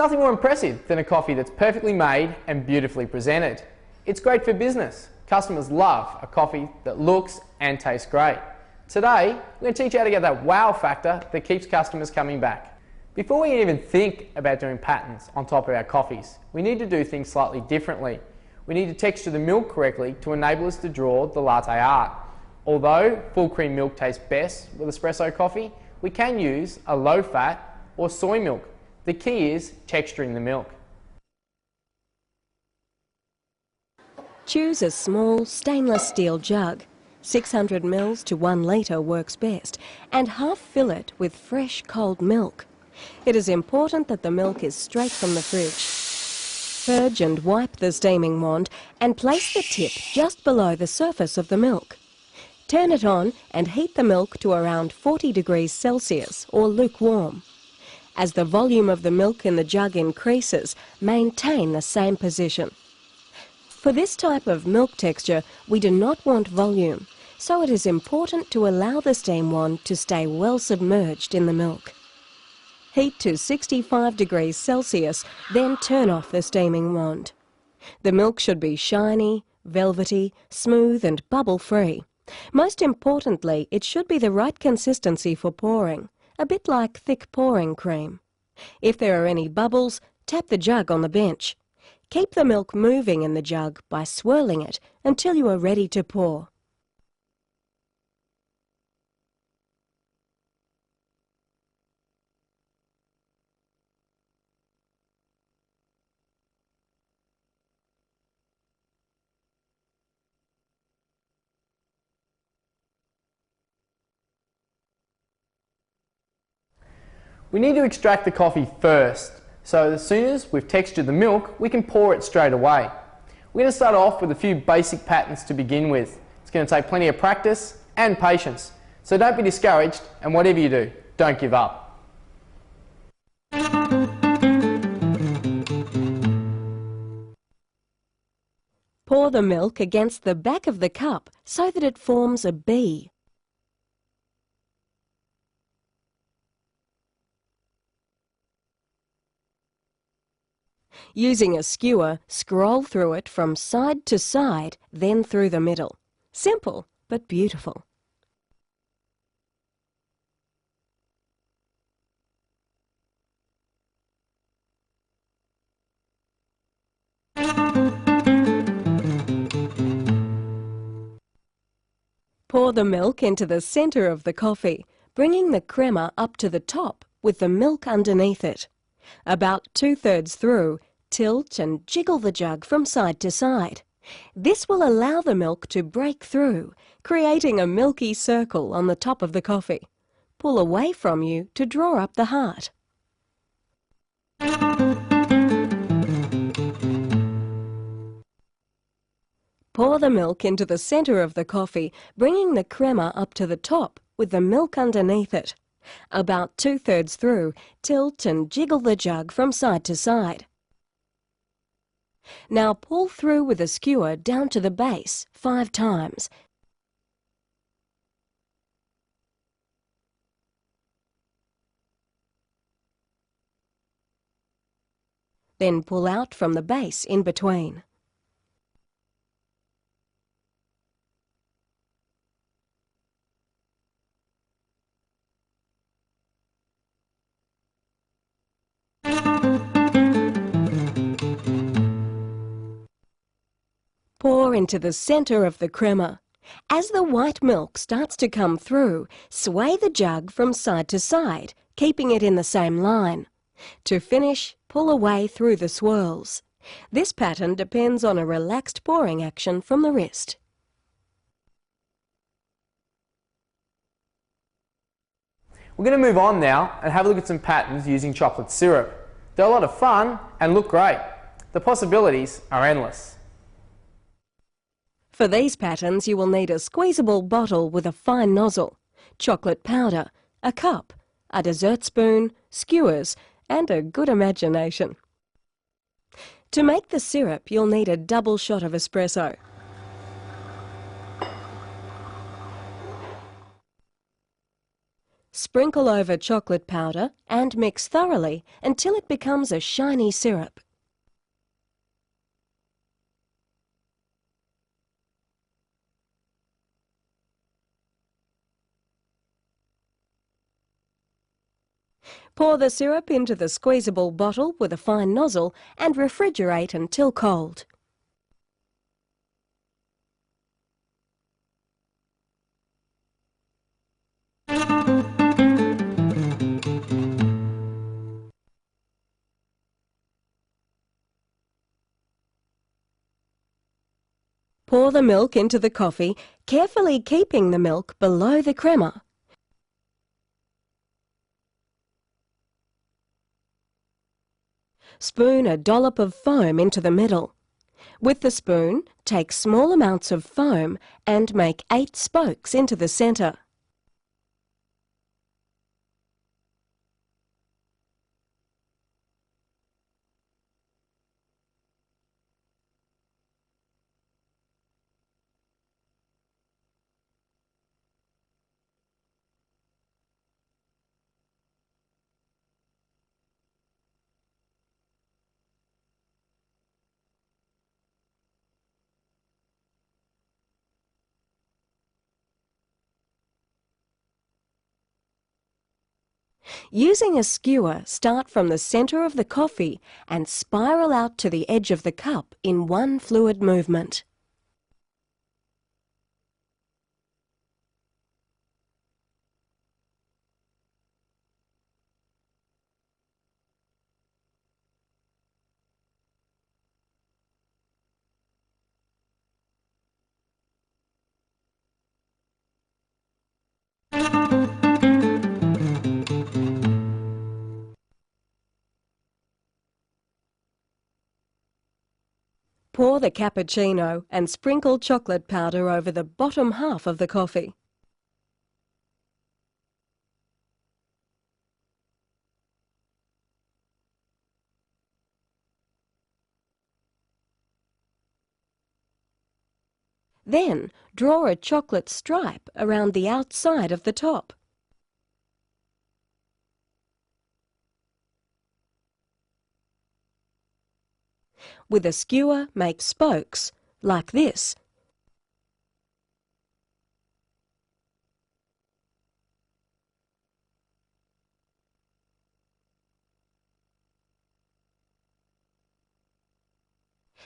nothing more impressive than a coffee that's perfectly made and beautifully presented. It's great for business. Customers love a coffee that looks and tastes great. Today, we're going to teach you how to get that wow factor that keeps customers coming back. Before we even think about doing patterns on top of our coffees, we need to do things slightly differently. We need to texture the milk correctly to enable us to draw the latte art. Although full cream milk tastes best with espresso coffee, we can use a low fat or soy milk. The key is texturing the milk. Choose a small stainless steel jug. 600 ml to 1 litre works best, and half fill it with fresh cold milk. It is important that the milk is straight from the fridge. Purge and wipe the steaming wand and place the tip just below the surface of the milk. Turn it on and heat the milk to around 40 degrees Celsius or lukewarm. As the volume of the milk in the jug increases, maintain the same position. For this type of milk texture, we do not want volume, so it is important to allow the steam wand to stay well submerged in the milk. Heat to 65 degrees Celsius, then turn off the steaming wand. The milk should be shiny, velvety, smooth and bubble-free. Most importantly, it should be the right consistency for pouring, a bit like thick pouring cream. If there are any bubbles, tap the jug on the bench. Keep the milk moving in the jug by swirling it until you are ready to pour. We need to extract the coffee first, so as soon as we've textured the milk, we can pour it straight away. We're going to start off with a few basic patterns to begin with. It's going to take plenty of practice and patience, so don't be discouraged, and whatever you do, don't give up. Pour the milk against the back of the cup so that it forms a B. Using a skewer, scroll through it from side to side, then through the middle. Simple, but beautiful. Pour the milk into the centre of the coffee, bringing the crema up to the top with the milk underneath it. About 2/3 through, tilt and jiggle the jug from side to side. This will allow the milk to break through, creating a milky circle on the top of the coffee. Pull away from you to draw up the heart. Pour the milk into the centre of the coffee, bringing the crema up to the top with the milk underneath it. About 2/3 through, tilt and jiggle the jug from side to side. Now pull through with a skewer down to the base 5 times. Then pull out from the base in between. Pour into the centre of the crema. As the white milk starts to come through, sway the jug from side to side, keeping it in the same line. To finish, pull away through the swirls. This pattern depends on a relaxed pouring action from the wrist. We're going to move on now and have a look at some patterns using chocolate syrup. They're a lot of fun and look great. The possibilities are endless. For these patterns, you will need a squeezable bottle with a fine nozzle, chocolate powder, a cup, a dessert spoon, skewers, and a good imagination. To make the syrup, you'll need a double shot of espresso. Sprinkle over chocolate powder and mix thoroughly until it becomes a shiny syrup. Pour the syrup into the squeezable bottle with a fine nozzle and refrigerate until cold. Pour the milk into the coffee, carefully keeping the milk below the crema. Spoon a dollop of foam into the middle. With the spoon, take small amounts of foam and make 8 spokes into the centre. Using a skewer, start from the centre of the coffee and spiral out to the edge of the cup in one fluid movement. Pour the cappuccino and sprinkle chocolate powder over the bottom half of the coffee. Then draw a chocolate stripe around the outside of the top. With a skewer, make spokes, like this.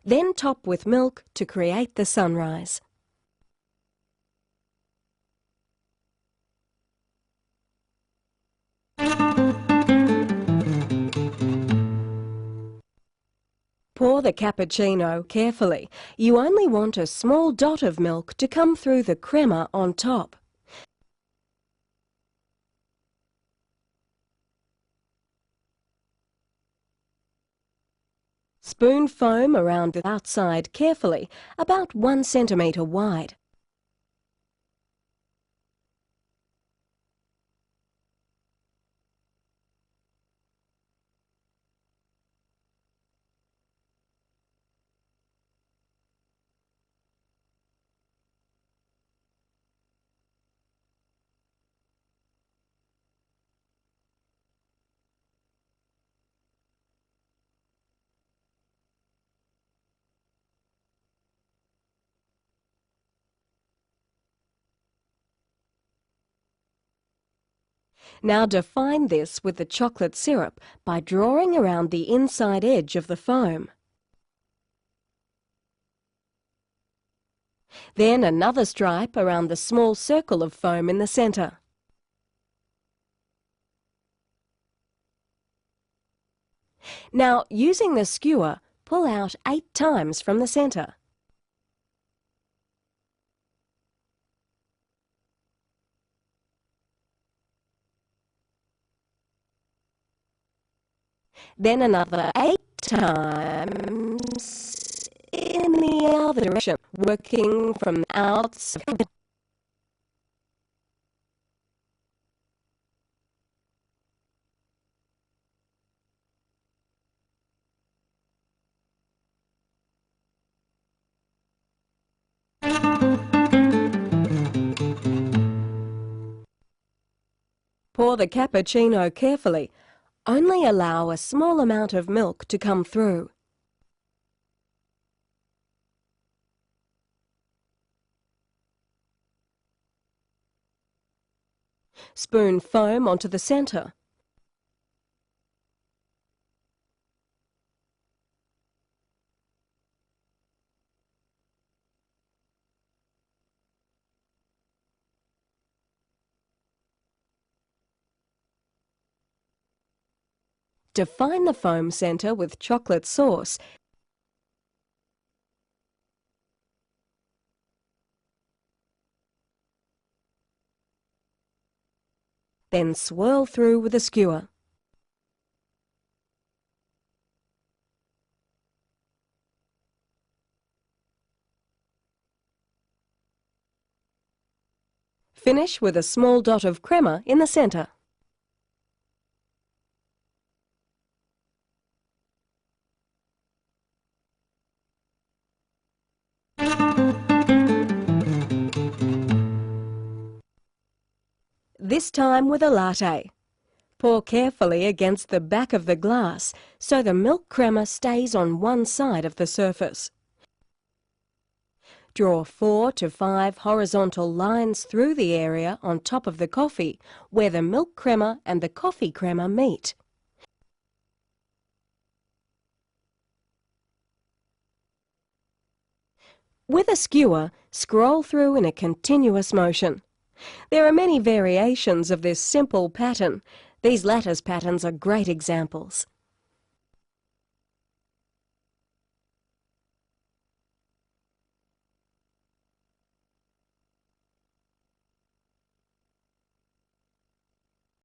Then top with milk to create the sunrise. Pour the cappuccino carefully. You only want a small dot of milk to come through the crema on top. Spoon foam around the outside carefully, about 1 centimetre wide. Now define this with the chocolate syrup by drawing around the inside edge of the foam. Then another stripe around the small circle of foam in the centre. Now, using the skewer, pull out 8 times from the centre. Then another 8 times in the other direction, working from the outside. Pour the cappuccino carefully. Only allow a small amount of milk to come through. Spoon foam onto the centre. Define the foam centre with chocolate sauce. Then swirl through with a skewer. Finish with a small dot of crema in the centre. This time with a latte. Pour carefully against the back of the glass so the milk crema stays on one side of the surface. Draw 4 to 5 horizontal lines through the area on top of the coffee where the milk crema and the coffee crema meet. With a skewer, scroll through in a continuous motion. There are many variations of this simple pattern. These lattice patterns are great examples.